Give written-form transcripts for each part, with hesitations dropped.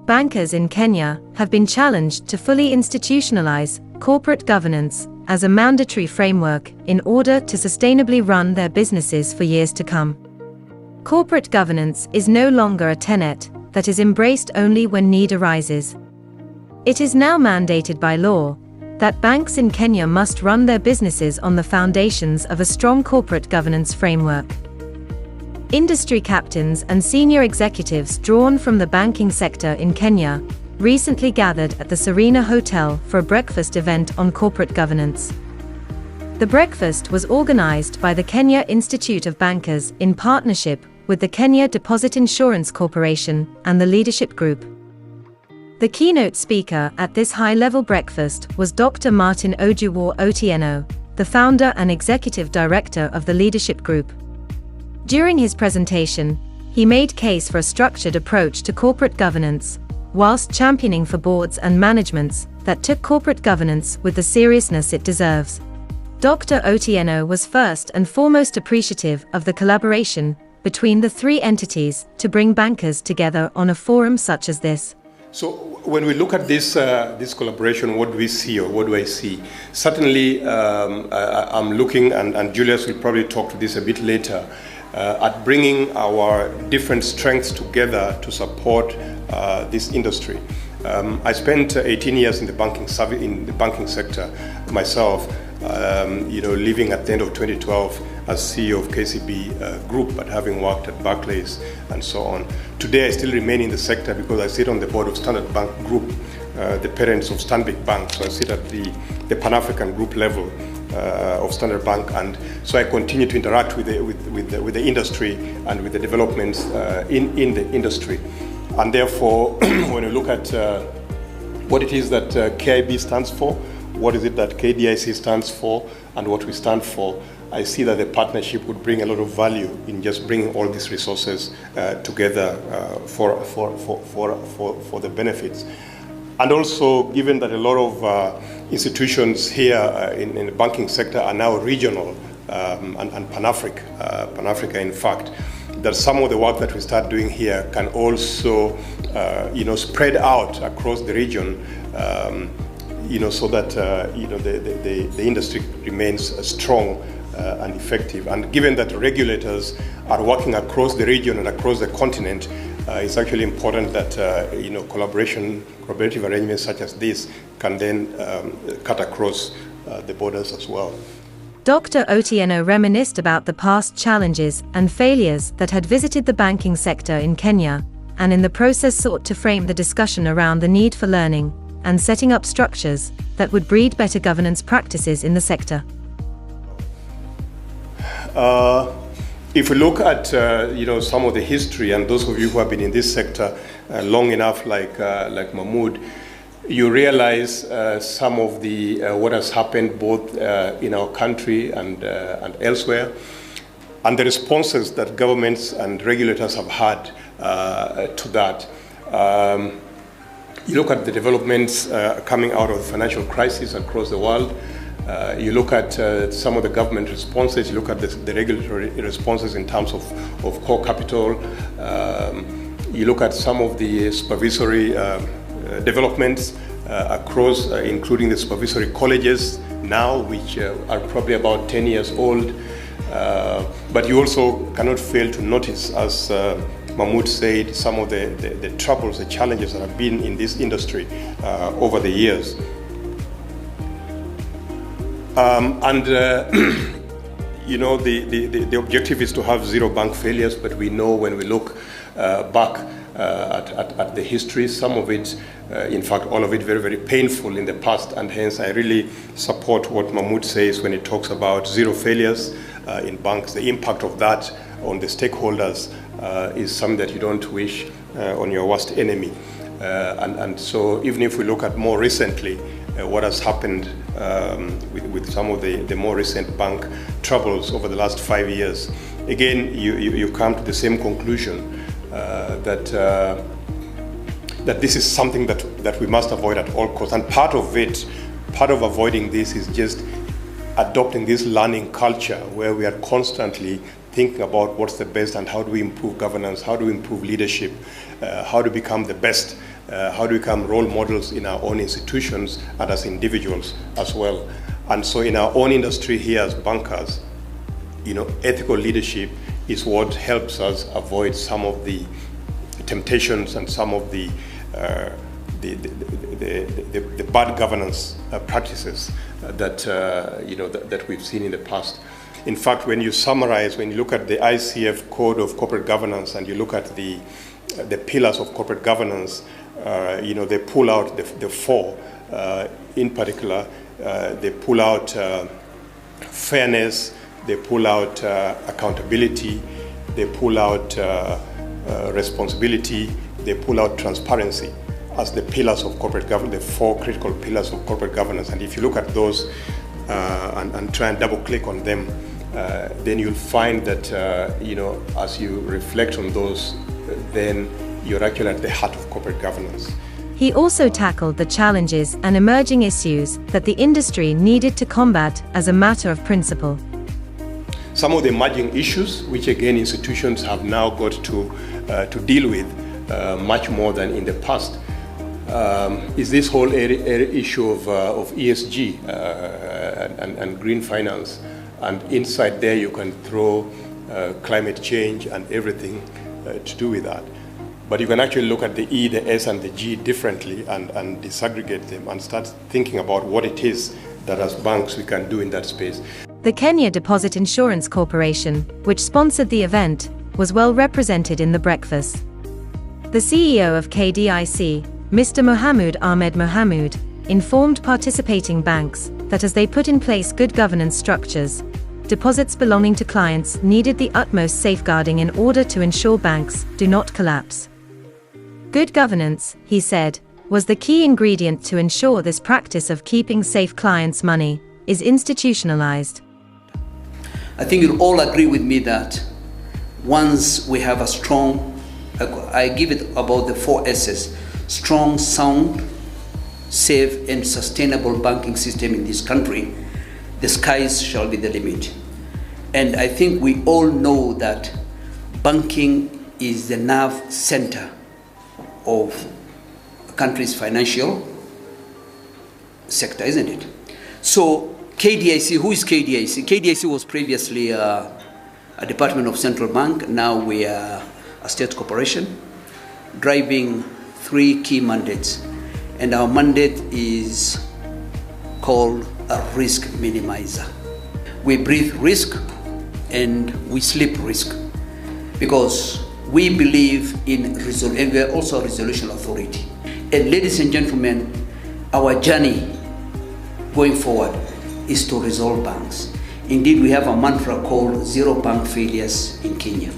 bankers in Kenya have been challenged to fully institutionalize corporate governance as a mandatory framework in order to sustainably run their businesses for years to come. Corporate governance is no longer a tenet that is embraced only when need arises. It is now mandated by law that banks in Kenya must run their businesses on the foundations of a strong corporate governance framework. Industry captains and senior executives drawn from the banking sector in Kenya recently gathered at the Serena Hotel for a breakfast event on corporate governance. The breakfast was organized by the Kenya Institute of Bankers in partnership with the Kenya Deposit Insurance Corporation and the Leadership Group. The keynote speaker at this high-level breakfast was Dr. Martin Ojuwo Otieno, the founder and executive director of the Leadership Group. During his presentation, he made case for a structured approach to corporate governance, whilst championing for boards and managements that took corporate governance with the seriousness it deserves. Dr. Otieno was first and foremost appreciative of the collaboration between the three entities to bring bankers together on a forum such as this. So when we look at this collaboration, what do we see, or what do I see? Certainly, I'm looking, and Julius will probably talk to this a bit later, at bringing our different strengths together to support this industry. I spent 18 years in the banking sector myself, leaving at the end of 2012 as CEO of KCB Group, but having worked at Barclays and so on. Today I still remain in the sector because I sit on the board of Standard Bank Group, the parents of Stanbic Bank, so I sit at the Pan-African group level of Standard Bank, and so I continue to interact with the industry and with the developments in the industry. And therefore, when you look at what it is that KIB stands for, what is it that KDIC stands for, and what we stand for, I see that the partnership would bring a lot of value in just bringing all these resources together for the benefits. And also, given that a lot of institutions here in the banking sector are now regional and Pan-Africa in fact, that some of the work that we start doing here can also spread out across the region, so that the industry remains strong and effective. And given that regulators are working across the region and across the continent, it's actually important that collaborative arrangements such as this can then cut across the borders as well. Dr. Otieno reminisced about the past challenges and failures that had visited the banking sector in Kenya, and in the process sought to frame the discussion around the need for learning and setting up structures that would breed better governance practices in the sector. If we look at some of the history, and those of you who have been in this sector long enough, like Mohamud, you realize some of the what has happened both in our country and elsewhere, and the responses that governments and regulators have had to that. You look at the developments coming out of the financial crisis across the world. You look at some of the government responses, you look at the regulatory responses in terms of core capital, you look at some of the supervisory developments across, including the supervisory colleges now, which are probably about 10 years old. But you also cannot fail to notice, as Mohamud said, some of the troubles, the challenges that have been in this industry over the years. The objective is to have zero bank failures, but we know when we look back at the history, some of it, in fact all of it, very, very painful in the past, and hence I really support what Mohamud says when he talks about zero failures in banks. The impact of that on the stakeholders is something that you don't wish on your worst enemy. And so even if we look at more recently, what has happened with some of the more recent bank troubles over the last 5 years, again, you come to the same conclusion that this is something that we must avoid at all costs. And part of avoiding this is just adopting this learning culture where we are constantly thinking about what's the best and how do we improve governance, how do we improve leadership, how to become the best How do we become role models in our own institutions and as individuals as well? And so in our own industry here as bankers, ethical leadership is what helps us avoid some of the temptations and some of the bad governance practices that we've seen in the past. In fact, when you summarize, when you look at the ICF Code of Corporate Governance and you look at the pillars of corporate governance, they pull out the four. In particular, they pull out fairness, they pull out accountability, they pull out responsibility, they pull out transparency as the pillars of corporate governance, the four critical pillars of corporate governance. And if you look at those and try and double click on them, then you'll find that, as you reflect on those, then you're actually at the heart of corporate governance. He also tackled the challenges and emerging issues that the industry needed to combat as a matter of principle. Some of the emerging issues, which again institutions have now got to deal with much more than in the past, is this whole issue of ESG and green finance. And inside there you can throw climate change and everything to do with that. But you can actually look at the E, the S, and the G differently and disaggregate them and start thinking about what it is that as banks we can do in that space. The Kenya Deposit Insurance Corporation, which sponsored the event, was well represented in the breakfast. The CEO of KDIC, Mr. Mohamud Mohamud, informed participating banks that as they put in place good governance structures, deposits belonging to clients needed the utmost safeguarding in order to ensure banks do not collapse. Good governance, he said, was the key ingredient to ensure this practice of keeping safe clients' money is institutionalized. I think you'll all agree with me that once we have a strong, I give it about the 4 S's, strong, sound, safe and sustainable banking system in this country, the skies shall be the limit. And I think we all know that banking is the nerve center of a country's financial sector, isn't it? So KDIC, who is KDIC? KDIC was previously a Department of Central Bank. Now we are a state corporation driving 3 key mandates. And our mandate is called a risk minimizer. We breathe risk and we sleep risk because we believe in resolution, and we are also a resolution authority. And ladies and gentlemen, our journey going forward is to resolve banks. Indeed, we have a mantra called 0 bank failures in Kenya.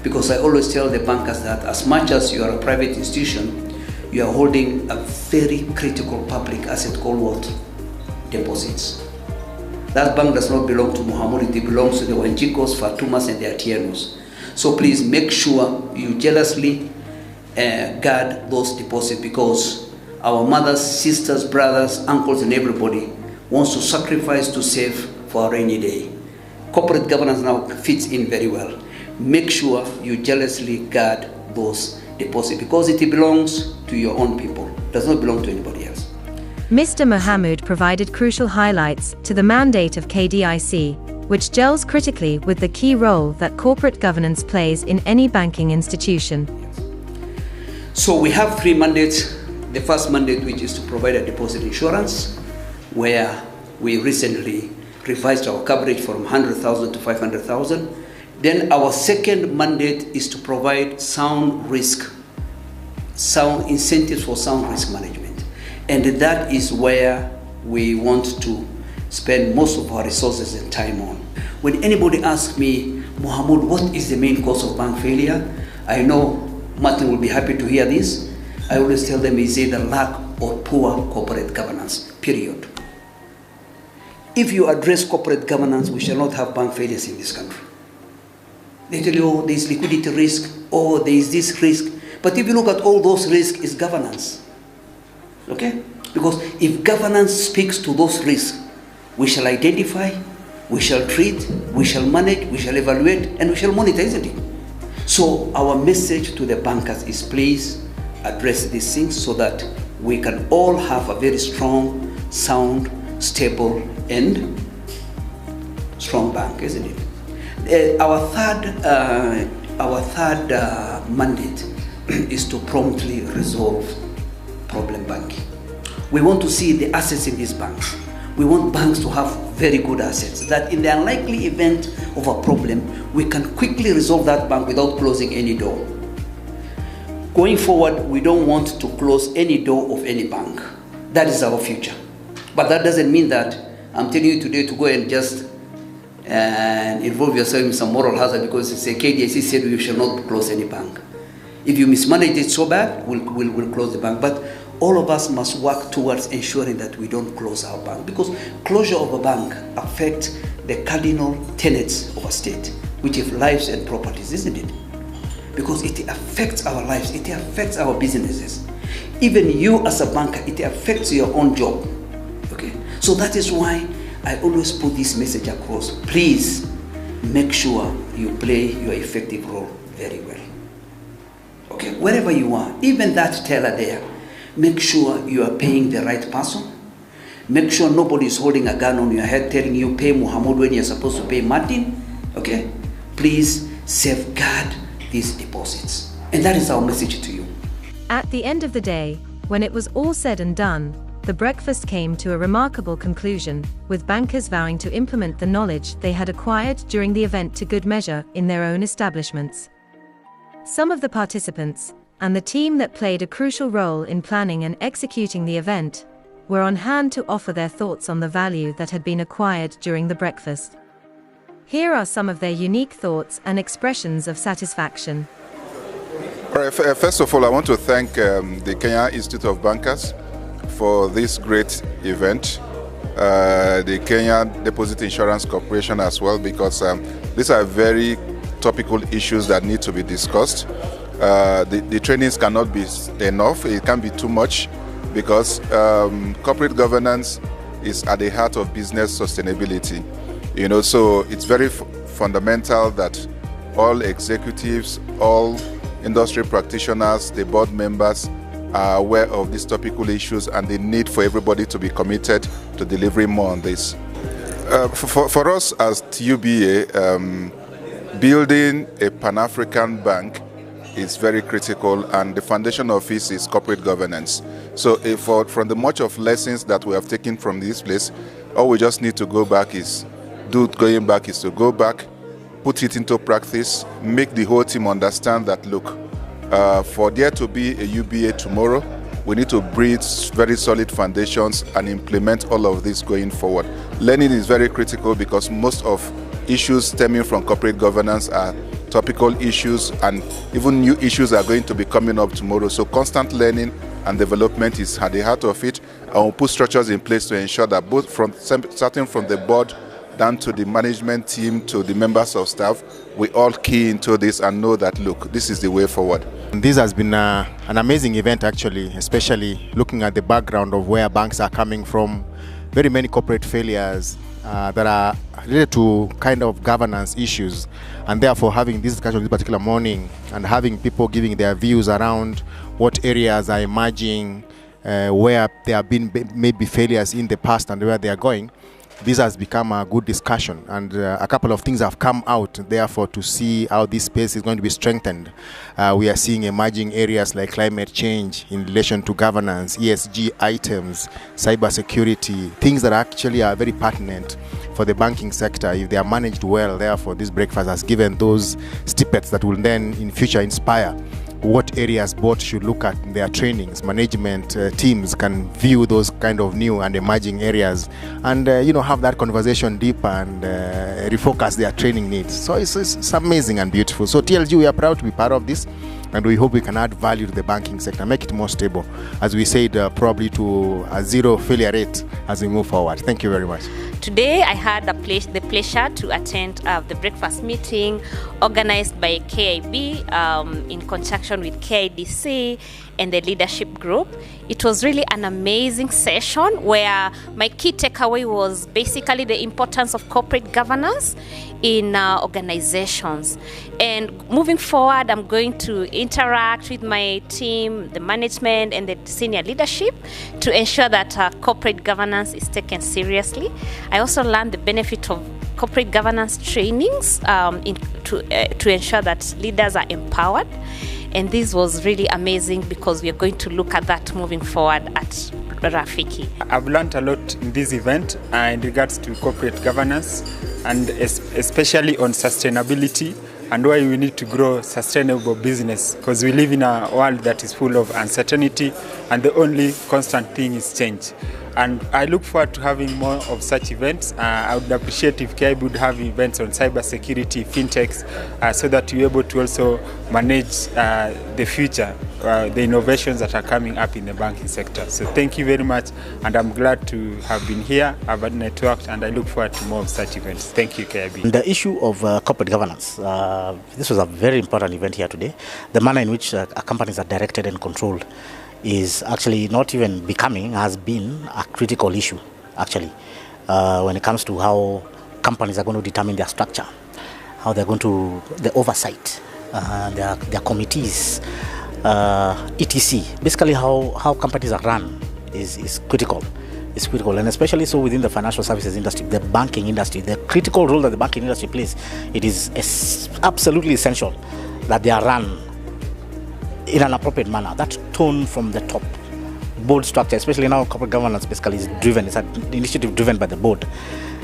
Because I always tell the bankers that as much as you are a private institution, you are holding a very critical public asset called what? Deposits. That bank does not belong to Mohamud, it belongs to the Wanjikos, Fatumas and the Atienus. So please make sure you jealously guard those deposits because our mothers, sisters, brothers, uncles and everybody wants to sacrifice to save for a rainy day. Corporate governance now fits in very well. Make sure you jealously guard those deposits because it belongs to your own people. It does not belong to anybody else. Mr. Mohamud provided crucial highlights to the mandate of KDIC, which gels critically with the key role that corporate governance plays in any banking institution. So we have 3 mandates. The first mandate, which is to provide a deposit insurance, where we recently revised our coverage from 100,000 to 500,000. Then our second mandate is to provide sound incentives for sound risk management. And that is where we want to spend most of our resources and time on. When anybody asks me, Mohamud, what is the main cause of bank failure? I know Martin will be happy to hear this. I always tell them it's either lack or poor corporate governance, period. If you address corporate governance, we shall not have bank failures in this country. They tell you, oh, there is liquidity risk, oh, there is this risk. But if you look at all those risks, it's governance. Okay? Because if governance speaks to those risks, we shall identify, we shall treat, we shall manage, we shall evaluate, and we shall monitor, isn't it? So our message to the bankers is please address these things so that we can all have a very strong, sound, stable, and strong bank, isn't it? Our third mandate is to promptly resolve problem banking. We want to see the assets in these banks. We want banks to have very good assets, that in the unlikely event of a problem, we can quickly resolve that bank without closing any door. Going forward, we don't want to close any door of any bank. That is our future. But that doesn't mean that I'm telling you today to go and just involve yourself in some moral hazard because it's a KDIC said you shall not close any bank. If you mismanage it so bad, we'll close the bank. But all of us must work towards ensuring that we don't close our bank, because closure of a bank affects the cardinal tenets of a state, which is lives and properties, isn't it? Because it affects our lives, it affects our businesses. Even you as a banker, it affects your own job. Okay? So that is why I always put this message across. Please make sure you play your effective role very well. Okay, wherever you are, even that teller there, make sure you are paying the right person. Make sure nobody is holding a gun on your head telling you pay Mohamud when you're supposed to pay Martin. Okay? Please safeguard these deposits. And that is our message to you. At the end of the day, when it was all said and done, the breakfast came to a remarkable conclusion, with bankers vowing to implement the knowledge they had acquired during the event to good measure in their own establishments. Some of the participants, and the team that played a crucial role in planning and executing the event, were on hand to offer their thoughts on the value that had been acquired during the breakfast. Here are some of their unique thoughts and expressions of satisfaction. All right, first of all, I want to thank the Kenya Institute of Bankers for this great event, the Kenya Deposit Insurance Corporation as well, because these are very topical issues that need to be discussed. The trainings cannot be enough, it can be too much, because corporate governance is at the heart of business sustainability. You know, so it's very fundamental that all executives, all industry practitioners, the board members are aware of these topical issues and the need for everybody to be committed to delivering more on this. For us as TUBA, building a Pan-African bank is very critical, and the foundation of it is corporate governance. So from the much of lessons that we have taken from this place, all we just need to go back is to go back, put it into practice, make the whole team understand that, look, for there to be a UBA tomorrow, we need to build very solid foundations and implement all of this going forward. Learning is very critical because most of issues stemming from corporate governance are topical issues, and even new issues are going to be coming up tomorrow. So constant learning and development is at the heart of it, and we'll put structures in place to ensure that both starting from the board down to the management team to the members of staff, we all key into this and know that, look, this is the way forward. This has been an amazing event actually, especially looking at the background of where banks are coming from. Very many corporate failures that are related to kind of governance issues, and therefore having this discussion this particular morning and having people giving their views around what areas are emerging, where there have been maybe failures in the past and where they are going. This has become a good discussion, and a couple of things have come out, therefore, to see how this space is going to be strengthened. We are seeing emerging areas like climate change in relation to governance, ESG items, cybersecurity, things that actually are very pertinent for the banking sector if they are managed well. Therefore, this breakfast has given those snippets that will then in future inspire what areas boards should look at in their trainings. Management teams can view those kind of new and emerging areas and have that conversation deeper and refocus their training needs. So it's amazing and beautiful. So TLG, we are proud to be part of this, and we hope we can add value to the banking sector, make it more stable, as we said, probably to a zero failure rate as we move forward. Thank you very much. Today I had the pleasure to attend the breakfast meeting organized by KIB in conjunction with KDIC and the leadership group. It was really an amazing session where my key takeaway was basically the importance of corporate governance in organizations. And moving forward, I'm going to interact with my team, the management, and the senior leadership to ensure that corporate governance is taken seriously. I also learned the benefit of corporate governance trainings to ensure that leaders are empowered. And this was really amazing because we are going to look at that moving forward at Rafiki. I've learned a lot in this event in regards to corporate governance, and especially on sustainability and why we need to grow sustainable business, because we live in a world that is full of uncertainty and the only constant thing is change. And I look forward to having more of such events. I would appreciate if KIB would have events on cybersecurity, fintechs, so that we're able to also manage the future, the innovations that are coming up in the banking sector. So thank you very much, and I'm glad to have been here, I've networked, and I look forward to more of such events. Thank you, KIB. The issue of corporate governance, this was a very important event here today. The manner in which companies are directed and controlled is actually not even becoming, has been a critical issue actually when it comes to how companies are going to determine their structure, how they're going to, the oversight, their committees, etc. Basically how companies are run is critical. It's critical, and especially so within the financial services industry, the banking industry, the critical role that the banking industry plays. It is absolutely essential that they are run in an appropriate manner. That tone from the top, board structure, especially now corporate governance basically is driven, it's an initiative driven by the board,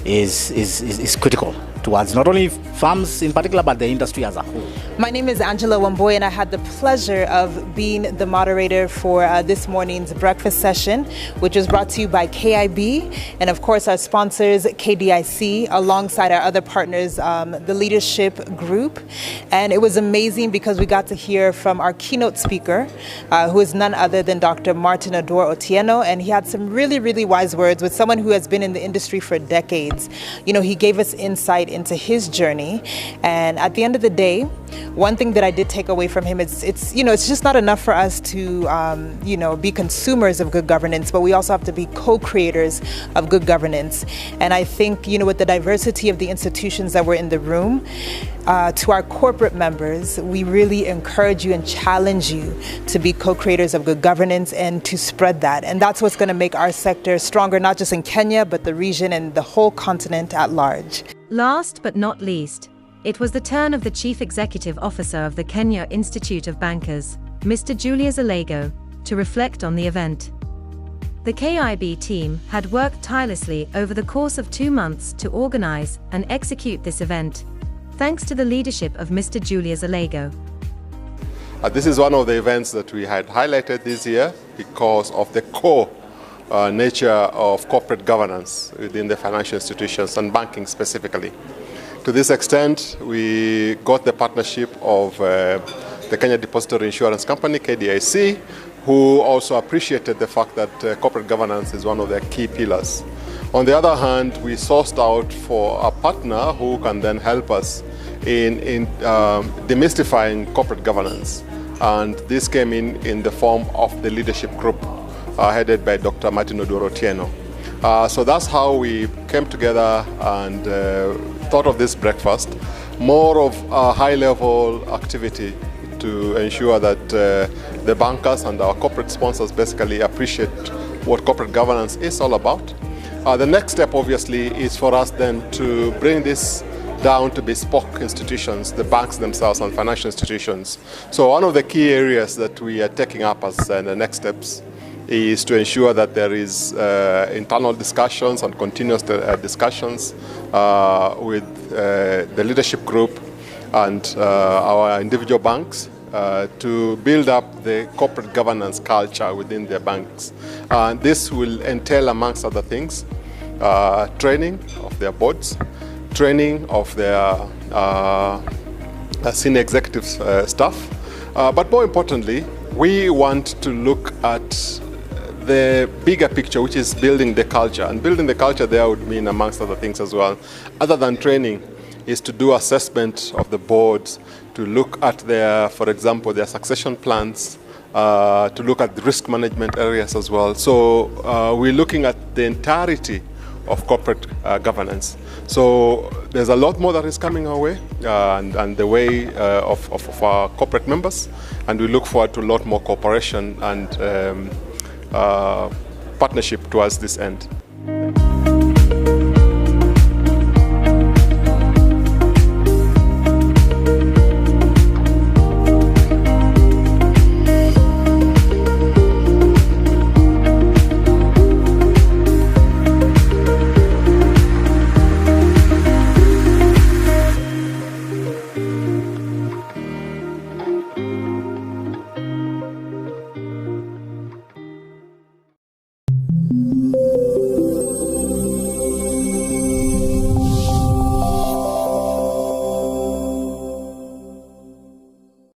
is critical towards not only firms in particular, but the industry as a whole. My name is Angela Wamboy, and I had the pleasure of being the moderator for this morning's breakfast session, which was brought to you by KIB and, of course, our sponsors, KDIC, alongside our other partners, the leadership group. And it was amazing because we got to hear from our keynote speaker, who is none other than Dr. Martin Ador Otieno, and he had some really, really wise words with someone who has been in the industry for decades. You know, he gave us insight into his journey, and at the end of the day, one thing that I did take away from him is it's just not enough for us to be consumers of good governance, but we also have to be co-creators of good governance. And I think with the diversity of the institutions that were in the room, to our corporate members, we really encourage you and challenge you to be co-creators of good governance and to spread that. And that's what's going to make our sector stronger, not just in Kenya, but the region and the whole continent at large. Last but not least, it was the turn of the Chief Executive Officer of the Kenya Institute of Bankers, Mr. Julius Alego, to reflect on the event. The KIB team had worked tirelessly over the course of 2 months to organize and execute this event, thanks to the leadership of Mr. Julius Alego. This is one of the events that we had highlighted this year because of the core nature of corporate governance within the financial institutions and banking specifically. To this extent, we got the partnership of the Kenya Depository Insurance Company, KDIC, who also appreciated the fact that corporate governance is one of their key pillars. On the other hand, we sourced out for a partner who can then help us in demystifying corporate governance. And this came in the form of the leadership group headed by Dr. Martin Odoro Otieno. So that's how we came together and thought of this breakfast, more of a high-level activity to ensure that the bankers and our corporate sponsors basically appreciate what corporate governance is all about. The next step, obviously, is for us then to bring this down to bespoke institutions, the banks themselves and financial institutions. So one of the key areas that we are taking up as the next steps is to ensure that there is internal discussions and continuous discussions with the leadership group and our individual banks to build up the corporate governance culture within their banks. This will entail, amongst other things, training of their boards, training of their senior executive staff, but more importantly, we want to look at the bigger picture, which is building the culture. And building the culture there would mean, amongst other things as well, other than training, is to do assessment of the boards, to look at their, for example, their succession plans, to look at the risk management areas as well. So we're looking at the entirety of corporate governance. So there's a lot more that is coming our way and the way of our corporate members, and we look forward to a lot more cooperation and partnership towards this end.